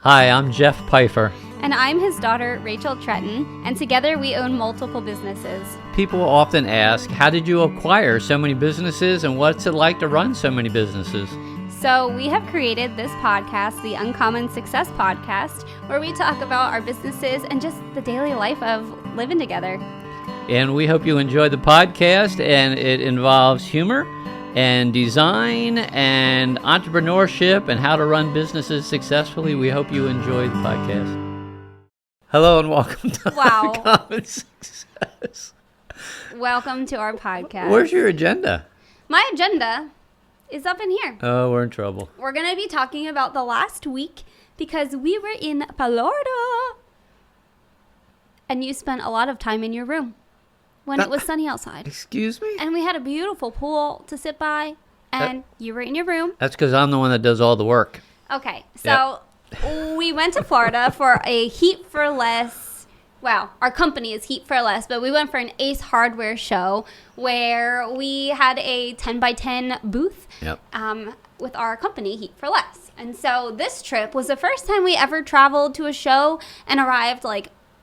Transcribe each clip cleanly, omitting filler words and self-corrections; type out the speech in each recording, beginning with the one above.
Hi, I'm Jeff Pfeiffer. And I'm his daughter, Rachel Tretton, and together we own multiple businesses. People often ask, how did you acquire so many businesses and what's it like to run so many businesses? So we have created this podcast, the Uncommon Success Podcast, where we talk about our businesses and just the daily life of living together. And we hope you enjoy the podcast, and it involves humor and design and entrepreneurship and how to run businesses successfully. We hope you enjoy the podcast. Hello and welcome to Uncommon Success. Welcome to our podcast. Where's your agenda? My agenda is up in here. Oh, we're in trouble. We're going to be talking about the last week because we were in Florida. And you spent a lot of time in your room when it was sunny outside. Excuse me? And we had a beautiful pool to sit by, and you were in your room. That's because I'm the one that does all the work. Okay, so we went to Florida for a Heat4Less. Wow, our company is Heat4Less, but we went for an Ace Hardware show where we had a 10x10 booth with our company, Heat4Less. And so this trip was the first time we ever traveled to a show and arrived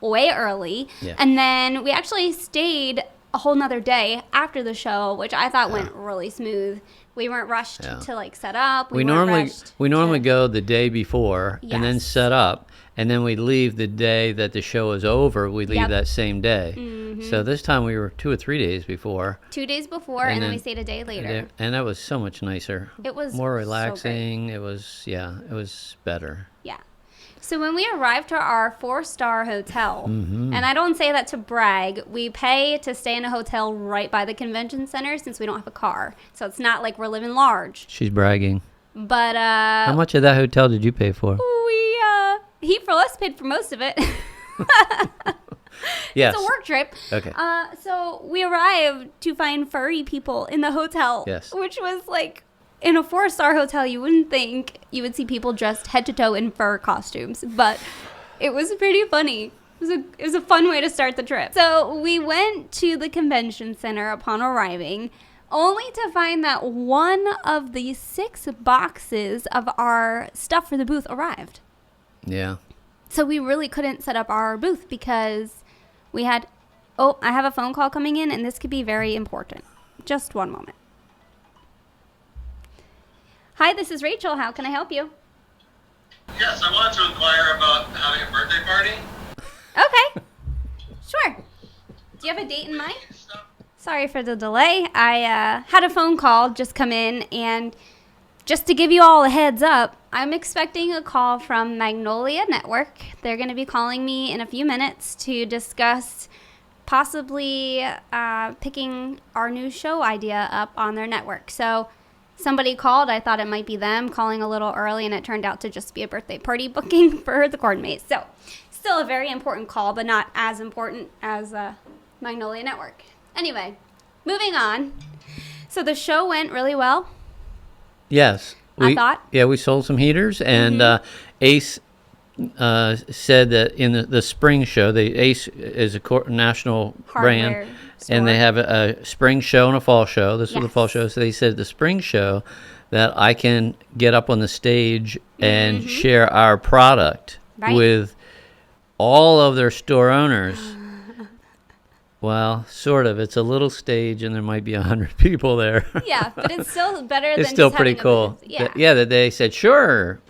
way early. Yeah. And then we actually stayed a whole nother day after the show, which I thought went really smooth. We weren't rushed to set up. We normally go the day before and then set up, and then we leave the day that the show is over. We leave that same day. Mm-hmm. So this time we were 2 or 3 days before. 2 days before, and then we stayed a day later. And that was so much nicer. It was more relaxing. So it was better. Yeah. So when we arrived to our 4-star hotel, and I don't say that to brag, we pay to stay in a hotel right by the convention center since we don't have a car. So it's not like we're living large. She's bragging. But how much of that hotel did you pay for? Heat4Less paid for most of it. Yes. It's a work trip. Okay. So we arrived to find furry people in the hotel. Yes. Which was in a 4-star hotel, you wouldn't think you would see people dressed head to toe in fur costumes, but it was pretty funny. It was a fun way to start the trip. So we went to the convention center upon arriving, only to find that one of the 6 boxes of our stuff for the booth arrived. Yeah. So we really couldn't set up our booth because we had, I have a phone call coming in, and this could be very important. Just one moment. Hi, this is Rachel. How can I help you? Yes, I wanted to inquire about having a birthday party. Okay. Sure. Do you have a date in mind? Sorry for the delay. I had a phone call just come in, and just to give you all a heads up, I'm expecting a call from Magnolia Network. They're going to be calling me in a few minutes to discuss possibly picking our new show idea up on their network. So somebody called. I thought it might be them calling a little early, and it turned out to just be a birthday party booking for the Coordinates. So still a very important call, but not as important as Magnolia Network. Anyway, moving on. So the show went really well. Yes. I thought. Yeah, we sold some heaters, and Ace said that in the spring show, Ace is a national hardware brand, store. And they have a spring show and a fall show. This was the fall show. So they said the spring show that I can get up on the stage and share our product with all of their store owners. Well, sort of. It's a little stage, and there might be 100 people there. Yeah, but it's still better than it's still just pretty having cool. That they said, sure.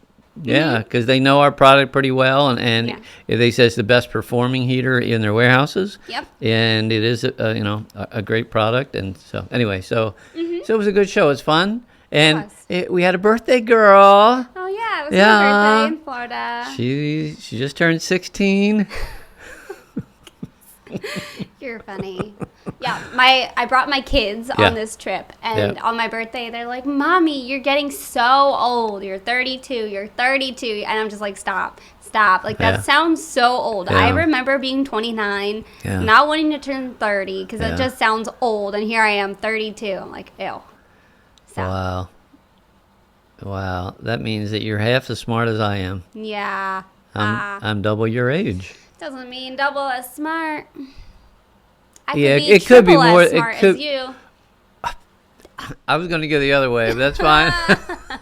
Yeah, because they know our product pretty well, and they say it's the best performing heater in their warehouses. Yep. And it is, a great product. And so, anyway, so it was a good show. It was fun. And we had a birthday girl. Oh, yeah. It was her birthday in Florida. She just turned 16. You're funny. Yeah, I brought my kids on this trip, and on my birthday, they're like, "Mommy, you're getting so old. You're 32. You're 32." And I'm just like, "Stop. That sounds so old." I remember being 29, not wanting to turn 30 because that just sounds old, and here I am, 32. I'm like, ew. So. Wow. That means that you're half as smart as I am. Yeah. I'm double your age. Doesn't mean double as smart. I it could be more as smart as you. I was going to go the other way, but that's fine.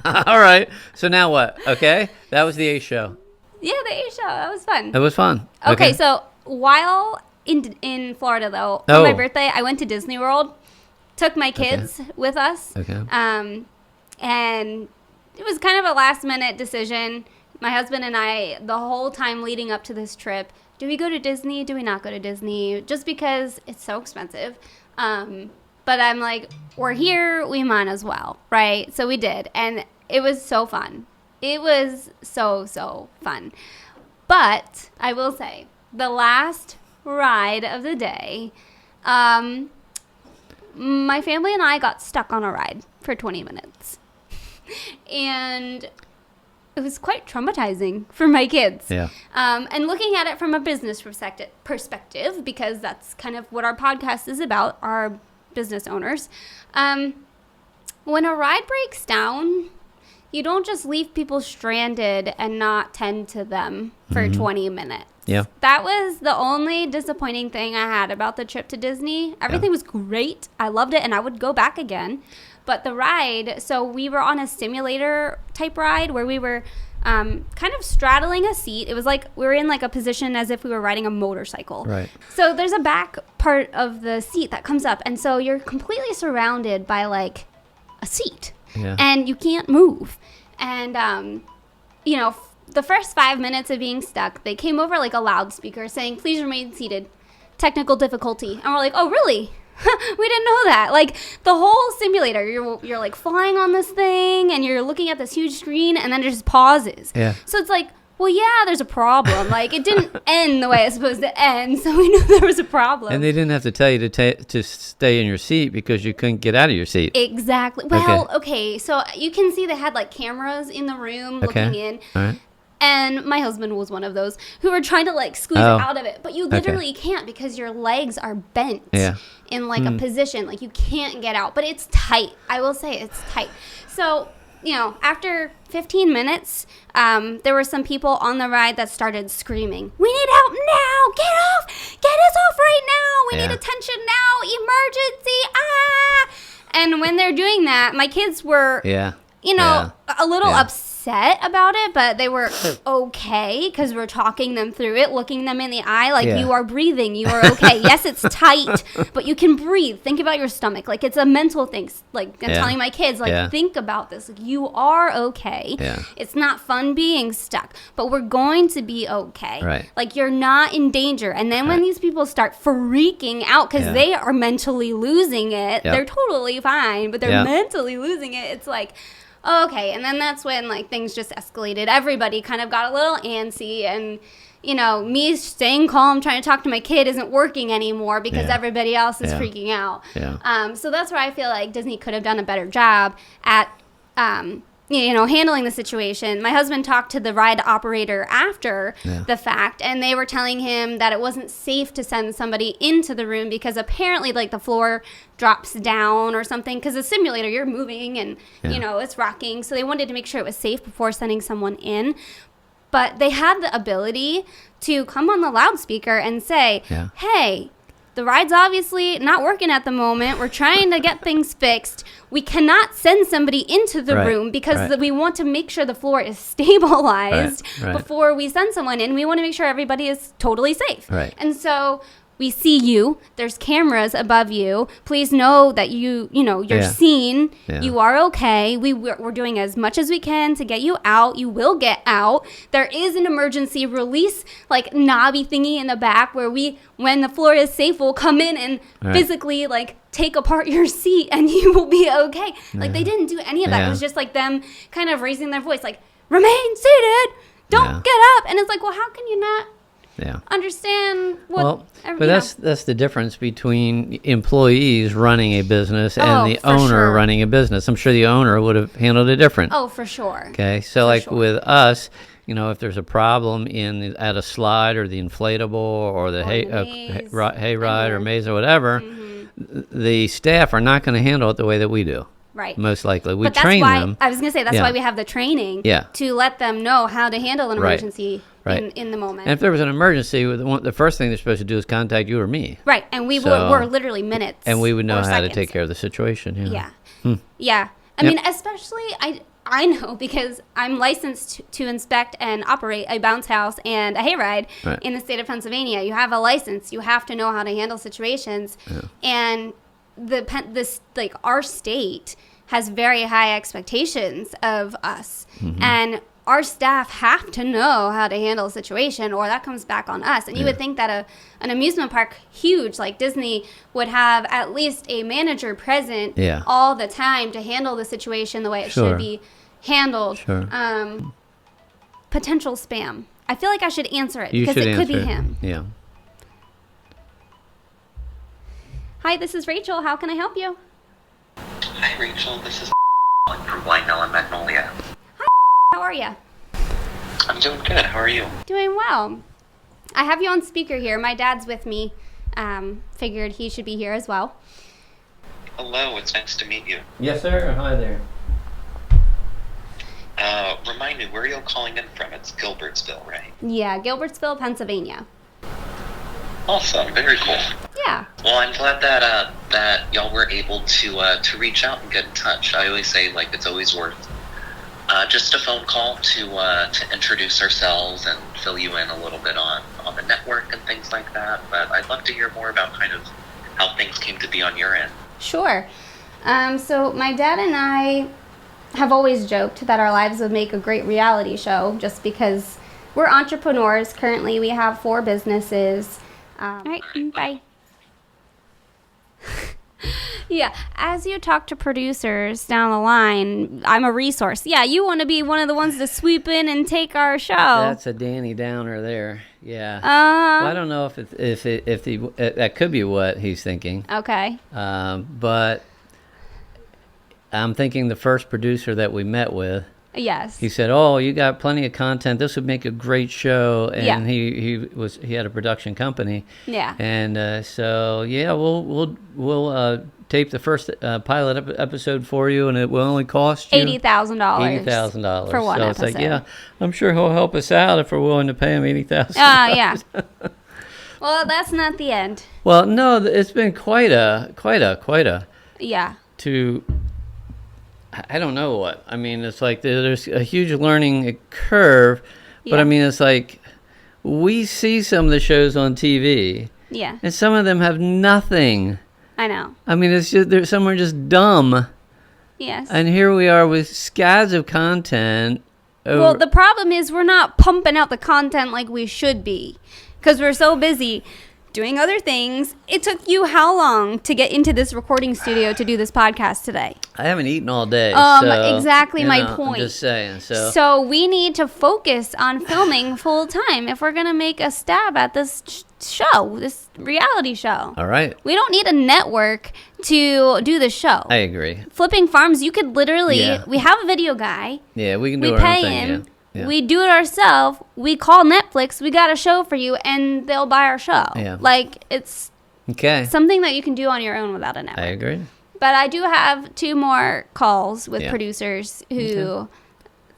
All right. So now what? Okay. That was the A show. Yeah, the A show. That was fun. It was fun. Okay, so while in Florida, though, for my birthday, I went to Disney World, took my kids with us. Okay. And it was kind of a last-minute decision. My husband and I, the whole time leading up to this trip, do we go to Disney? Do we not go to Disney? Just because it's so expensive. But I'm like, we're here, we might as well, right? So we did, and it was so fun. It was so fun. But I will say, the last ride of the day, my family and I got stuck on a ride for 20 minutes. And it was quite traumatizing for my kids. Yeah. And looking at it from a business perspective, because that's kind of what our podcast is about, our business owners. When a ride breaks down, you don't just leave people stranded and not tend to them for 20 minutes. Yeah. That was the only disappointing thing I had about the trip to Disney. Everything was great. I loved it, and I would go back again. But the ride, so we were on a simulator type ride where we were kind of straddling a seat. It was like we were in like a position as if we were riding a motorcycle. Right. So there's a back part of the seat that comes up, and so you're completely surrounded by like a seat. Yeah. And you can't move. And, the first 5 minutes of being stuck, they came over like a loudspeaker saying, please remain seated. Technical difficulty. And we're like, oh, really? We didn't know that. Like, the whole simulator, you're like flying on this thing, and you're looking at this huge screen, and then it just pauses. Yeah. So it's like, well, yeah, there's a problem. Like, it didn't end the way it's supposed to end, so we knew there was a problem. And they didn't have to tell you to stay in your seat because you couldn't get out of your seat. Exactly. Well, okay, so you can see they had, like, cameras in the room looking in. All right. And my husband was one of those who were trying to, like, squeeze out of it. But you literally can't because your legs are bent in, like, a position. Like, you can't get out. But it's tight. I will say it's tight. So, after 15 minutes, there were some people on the ride that started screaming, we need help now! Get off! Get us off right now! We need attention now! Emergency! Ah! And when they're doing that, my kids were, a little upset about it, but they were okay because we're talking them through it, looking them in the eye, like, you are breathing, you are okay. Yes, it's tight, but you can breathe. Think about your stomach. Like, it's a mental thing. Like, I'm telling my kids, like, think about this. Like, you are okay. Yeah. It's not fun being stuck, but we're going to be okay. Right. Like, you're not in danger. And then when these people start freaking out because they are mentally losing it, they're totally fine, but they're mentally losing it. It's like, okay, and then that's when, like, things just escalated. Everybody kind of got a little antsy, and, me staying calm, trying to talk to my kid isn't working anymore because everybody else is freaking out. Yeah. So that's where I feel like Disney could have done a better job at, handling the situation. My husband talked to the ride operator after the fact, and they were telling him that it wasn't safe to send somebody into the room because apparently, like, the floor drops down or something, because the simulator, you're moving and, it's rocking. So they wanted to make sure it was safe before sending someone in. But they had the ability to come on the loudspeaker and say, hey, the ride's obviously not working at the moment. We're trying to get things fixed. We cannot send somebody into the room because we want to make sure the floor is stabilized before we send someone in. We want to make sure everybody is totally safe. Right. And so we see you. There's cameras above you. Please know that you're seen. Yeah. You are okay. We're doing as much as we can to get you out. You will get out. There is an emergency release, like, knobby thingy in the back where when the floor is safe, we'll come in and physically, like, take apart your seat and you will be okay. Like, they didn't do any of that. It was just, like, them kind of raising their voice, like, remain seated. Don't get up. And it's like, well, how can you not understand what but that's the difference between employees running a business and the owner running a business. I'm sure the owner would have handled it different. Oh, for sure. Okay, so with us, if there's a problem at a slide or the inflatable or the hay ride or maze or whatever, the staff are not going to handle it the way that we do. Right. Most likely. We train them. I was going to say, that's why we have the training to let them know how to handle an emergency in the moment. And if there was an emergency, the first thing they're supposed to do is contact you or me. Right. And we were literally minutes. And we would know how to take care of the situation. Yeah. Yeah. I mean, especially, I know because I'm licensed to inspect and operate a bounce house and a hayride in the state of Pennsylvania. You have a license. You have to know how to handle situations. Yeah. And our state has very high expectations of us. Mm-hmm. And our staff have to know how to handle a situation, or that comes back on us. And you would think that an amusement park huge like Disney would have at least a manager present all the time to handle the situation the way it should be handled. Sure. Potential spam. I feel like I should answer it because it could be him. Yeah. Hi, this is Rachel. How can I help you? Hi, Rachel. This is from Lionel and Magnolia. How are you? I'm doing good. How are you? Doing well. I have you on speaker here. My dad's with me. Figured he should be here as well. Hello. It's nice to meet you. Yes, sir. Hi there. Remind me, where are you calling in from? It's Gilbertsville, right? Yeah, Gilbertsville, Pennsylvania. Awesome. Very cool. Yeah. Well, I'm glad that y'all were able to reach out and get in touch. I always say, like, it's always worth just a phone call to introduce ourselves and fill you in a little bit on the network and things like that. But I'd love to hear more about kind of how things came to be on your end. Sure. So my dad and I have always joked that our lives would make a great reality show just because we're entrepreneurs. Currently, we have 4 businesses. All right, bye. Yeah, as you talk to producers down the line, I'm a resource. Yeah, you want to be one of the ones to sweep in and take our show. That's a Danny Downer there. Yeah. Well, I don't know if that could be what he's thinking. Okay. But I'm thinking the first producer that we met with. Yes. He said, "Oh, you got plenty of content. This would make a great show." And he had a production company. Yeah. And so we'll tape the first pilot episode for you, and it will only cost you $80,000. $80,000 for one episode. So it's like, I'm sure he'll help us out if we're willing to pay him $80,000. Yeah. Well, that's not the end. Well, no, it's been quite a. Yeah. I don't know what. I mean, it's like there's a huge learning curve, but I mean, it's like we see some of the shows on TV. Yeah. And some of them have nothing. I know. I mean, it's just some are just dumb. Yes. And here we are with scads of content. Well, the problem is we're not pumping out the content like we should be because we're so busy doing other things. It took you how long to get into this recording studio to do this podcast today? I haven't eaten all day. Exactly my point. I'm just saying. So we need to focus on filming full time if we're going to make a stab at this show, this reality show. All right. We don't need a network to do the show. I agree. Flipping Farms, you could literally, we have a video guy. Yeah, we can do our own thing. Him. Yeah. We do it ourselves. We call Netflix. We got a show for you, and they'll buy our show. Yeah. Like, it's something that you can do on your own without a network. I agree. But I do have 2 more calls with producers who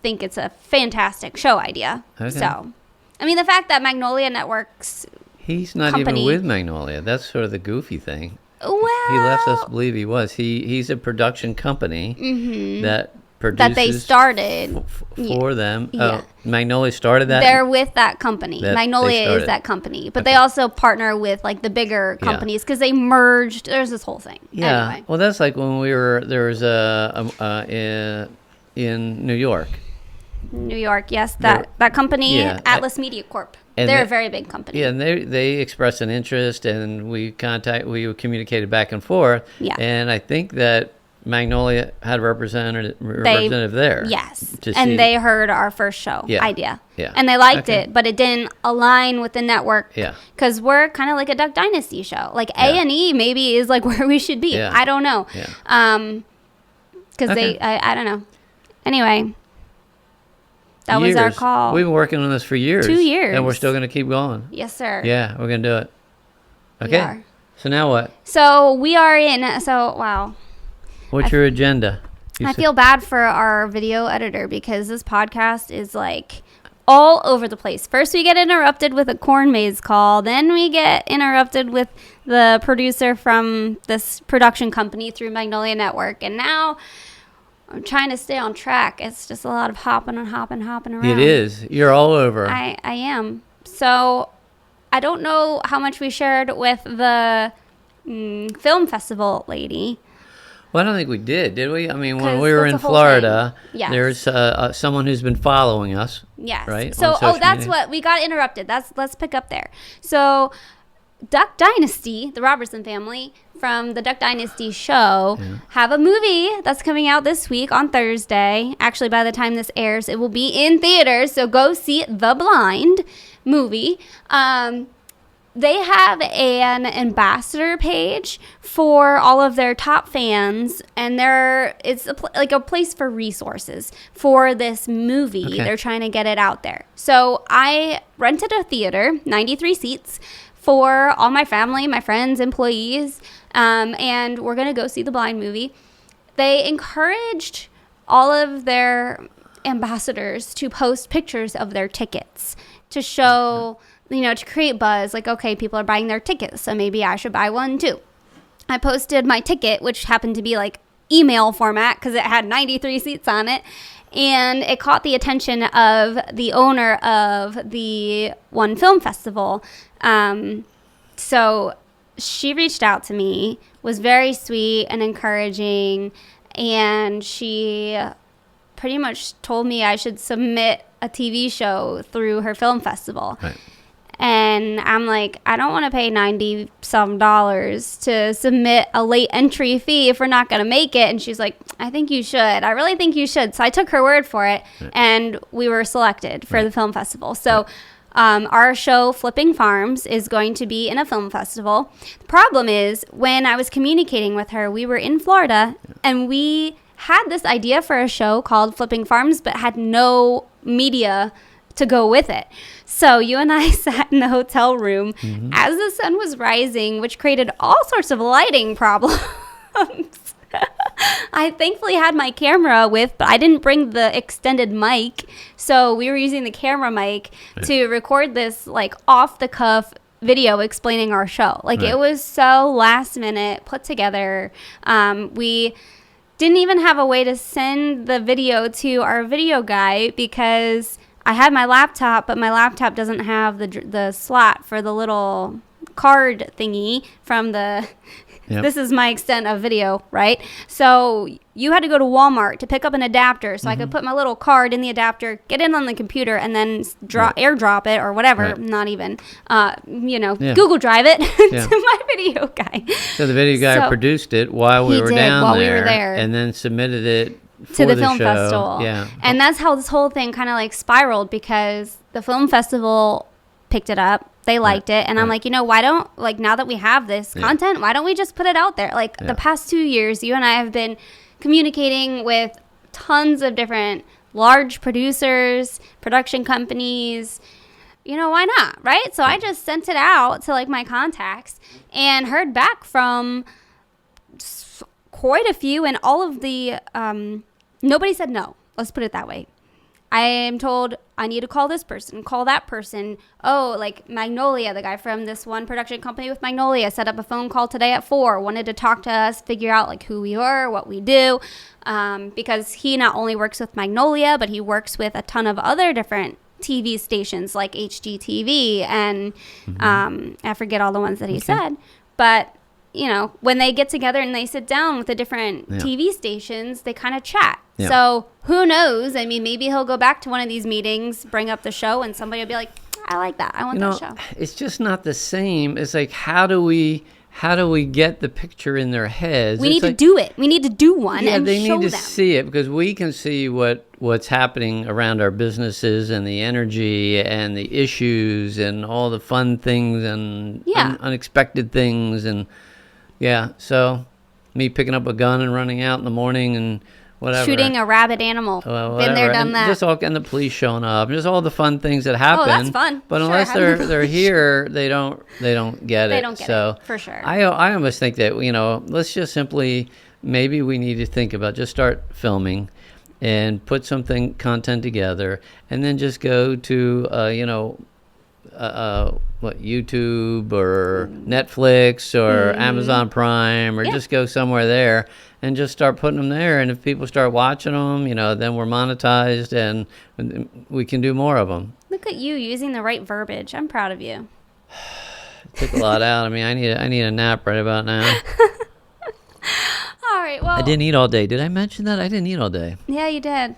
think it's a fantastic show idea. Okay. So, I mean, the fact that Magnolia Network's He's not even with Magnolia. That's sort of the goofy thing. Well, he left us believe he was. He's a production company that produces that they started for them. Yeah. Oh, Magnolia started that? They're with that company. Magnolia is that company. But they also partner with like the bigger companies because they merged. There's this whole thing. Yeah. Anyway. Well, that's like when there was in New York. New York, yes. That company, Atlas Media Corp. They're a very big company. Yeah, and they expressed an interest, and we communicated back and forth. Yeah. And I think that Magnolia had a representative there. Yes. And they heard our first show idea. Yeah. And they liked it, but it didn't align with the network. Yeah. Because we're kind of like a Duck Dynasty show. Like A&E maybe is like where we should be. Yeah. I don't know. Yeah. Because I don't know. Anyway. That was our call. We've been working on this for years. 2 years. And we're still going to keep going. Yes, sir. Yeah, we're going to do it. Okay. So now what? So we are wow. What's your agenda? I feel bad for our video editor because this podcast is like all over the place. First we get interrupted with a corn maze call. Then we get interrupted with the producer from this production company through Magnolia Network. And now I'm trying to stay on track. It's just a lot of hopping around. It is. You're all over. I am. So I don't know how much we shared with the film festival lady. Well, I don't think we did we? I mean, when 'Cause we were that's in a whole Florida, thing. Yes. there's someone who's been following us. Yes. Right? So, on social that's media. what we got interrupted. Let's pick up there. So, Duck Dynasty, the Robertson family from the Duck Dynasty show, have a movie that's coming out this week on Thursday. Actually, by the time this airs, it will be in theaters. So go see The Blind movie. They have an ambassador page for all of their top fans, and it's like a place for resources for this movie. Okay. They're trying to get it out there. So I rented a theater, 93 seats, for all my family, my friends, employees, and we're going to go see The Blind movie. They encouraged all of their ambassadors to post pictures of their tickets to show, to create buzz. Like, okay, people are buying their tickets, so maybe I should buy one too. I posted my ticket, which happened to be like email format because it had 93 seats on it. And it caught the attention of the owner of the one film festival. So she reached out to me, was very sweet and encouraging, and she pretty much told me I should submit a TV show through her film festival. Right. And I'm like, I don't want to pay $90-some to submit a late entry fee if we're not going to make it. And she's like, I think you should. I really think you should. So I took her word for it, and we were selected for the film festival. So our show, Flipping Farms, is going to be in a film festival. The problem is, when I was communicating with her, we were in Florida, and we had this idea for a show called Flipping Farms, but had no media to go with it. So you and I sat in the hotel room as the sun was rising, which created all sorts of lighting problems. I thankfully had my camera with, but I didn't bring the extended mic. So we were using the camera mic to record this like off the cuff video explaining our show. Like it was so last minute put together. We didn't even have a way to send the video to our video guy because I had my laptop, but my laptop doesn't have the slot for the little card thingy from the... Yep. This is my extent of video, right? So you had to go to Walmart to pick up an adapter so I could put my little card in the adapter, get in on the computer, and then airdrop it or whatever. Not even, Google Drive it to my video guy. So the video guy produced it while we were there, and then submitted it to the film show. Festival. Yeah. And that's how this whole thing kind of like spiraled because the film festival picked it up. They liked it. And I'm like, why don't, like, now that we have this content, why don't we just put it out there? Like, the past 2 years, you and I have been communicating with tons of different large producers, production companies. Why not, right? So I just sent it out to, like, my contacts and heard back from quite a few. And all of the, nobody said no. Let's put it that way. I am told I need to call this person, call that person. Oh, like Magnolia, the guy from this one production company with Magnolia, set up a phone call today at 4, wanted to talk to us, figure out like who we are, what we do, because he not only works with Magnolia, but he works with a ton of other different TV stations like HGTV and I forget all the ones that he said. But, when they get together and they sit down with the different TV stations, they kind of chat. Yeah. So who knows? I mean, maybe he'll go back to one of these meetings, bring up the show, and somebody will be like, I like that. I want that show. It's just not the same. It's like, how do we get the picture in their heads? We need to do it. We need to do one and show them. They need to see it because we can see what's happening around our businesses and the energy and the issues and all the fun things and unexpected things. And so me picking up a gun and running out in the morning and whatever. Shooting a rabid animal. Been there, done that. Just and the police showing up. Just all the fun things that happen. Oh, that's fun. But unless they're here, they don't get it. They don't get it, for sure. I almost think that, let's just simply, maybe we need to think about just start filming and put content together and then just go to, YouTube or Netflix or Amazon Prime, or just go somewhere there and just start putting them there. And if people start watching them, then we're monetized and we can do more of them. Look at you using the right verbiage. I'm proud of you. Took a lot out of me. I need a nap right about now. All right, well. I didn't eat all day. Did I mention that? I didn't eat all day. Yeah, you did.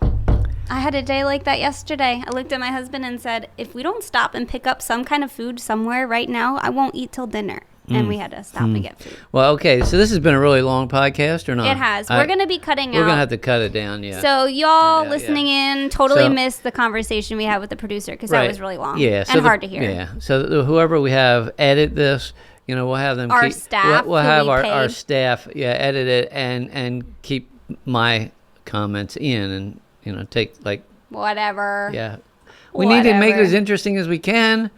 I had a day like that yesterday. I looked at my husband and said, if we don't stop and pick up some kind of food somewhere right now, I won't eat till dinner. And we had to stop and get food. Well, okay, so this has been a really long podcast or not? It has. We're going to be cutting out. We're going to have to cut it down, yeah. So y'all listening in totally missed the conversation we had with the producer because that was really long and hard to hear. Yeah, so whoever we have edit this, we'll have them our staff. We'll have our staff, edit it and keep my comments in and take whatever. Yeah. We need to make it as interesting as we can.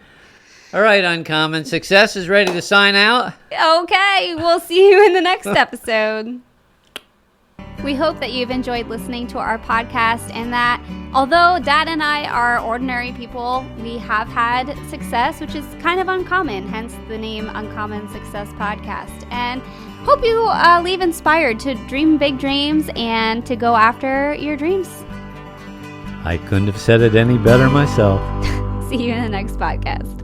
All right, Uncommon Success is ready to sign out. Okay, we'll see you in the next episode. We hope that you've enjoyed listening to our podcast and that although Dad and I are ordinary people, we have had success, which is kind of uncommon, hence the name Uncommon Success Podcast. And hope you leave inspired to dream big dreams and to go after your dreams. I couldn't have said it any better myself. See you in the next podcast.